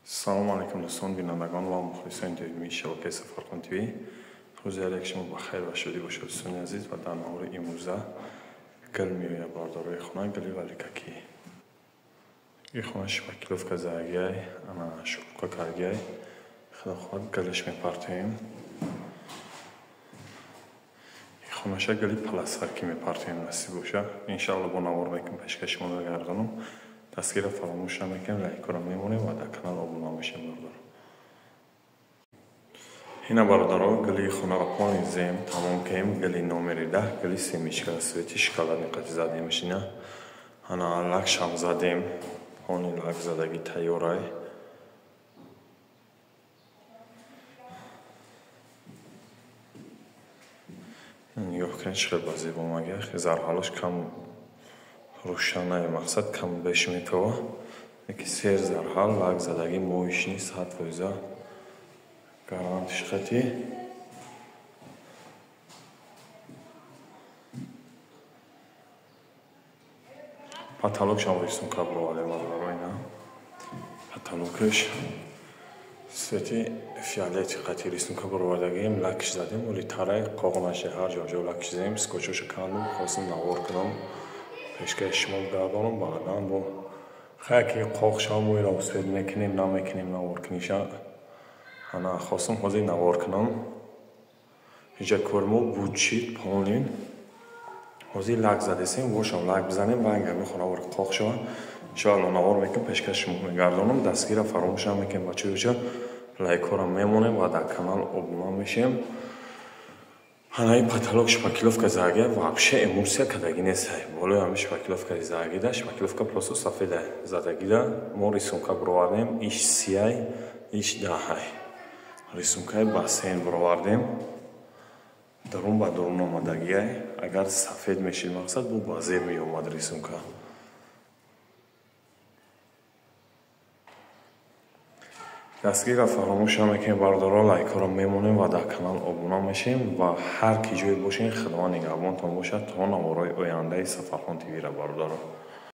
Салом алейкум дӯстон бинандагон ва мухлисони доимии шабакаи Сафархон ТВ. рӯзи алек шумо ба хайр ва шодӣ бошад дӯстони азиз. ва дар наҳори имрӯза гил меояд бардорои хона гили валикакӣ. ин хона шпакиловка заагиай, ана шурупка каргиай. Худо хоҳад гилиш мепартоем. ин хонаша гили паласарки мепартоем насиб боша. Иншалло бо навор мекунем пешкаши шумо мегардонам. Дастгира фаромӯш намекунем, лайкора мемонем ва дар канал обуна мешем бародар. Ина бародаро гили хонаро понизем, тамом кем гили номери 10, гили семичка свети шоколадни қати задем машина. Ана лакшам задем, они лак задаги тайёрай. нигоҳ кунед чиқадр ба зебо магия, зарҳалош кам рӯшанае, мақсад кам беш метава. Яки сер зарҳал лак задаги моиш нист 100% гарантиш хати. Потолокшам рисунка бровадем бароина. Потолокаш свети фиолети қати рисунка бровадагим, лакш задем, оли тарай қоғонаша ҳар ҷо лакш задем, скотчоша кандам, хостам навор кунам. пешкаи шумо гардонам баъдан бо хайки қоқшам моиро свет мекунем, намекунем навор куниша. Ана хостам ҳозир навор кунам. Иҷа кормо будчит полнин. ҳозир лак задесем, бошам лак бизанем, банга мехора вор қоқ шава. иншалло навор мекунем, пешкаи шумо мегардонам. Дастгира фаромӯшам мекунем бачаёча. лайкора мемонем ва дар канал обуна мешем. Ана ин потолок шпакиловка заагия вообще эмулсия кадаги нест. Болои ҳами шпакиловка заагида, шпакиловка просто сафеда задагида. Мо рисунка бировардем, иш сияй, иш даҳай. Рисункаи бассейн бировардем. Дарун ба дарун омадагиай. Агар сафед мешид мақсад бу ба зеб меомад рисунка. дастгира фаромӯш намекунем бардоро, лайкора мемонем ва дар канал обуна мешем ва ҳар ки ҷое бошем хидмат нигаҳбонтон бошад то наворои ояндаи Сафархон ТВ-ро бардоро.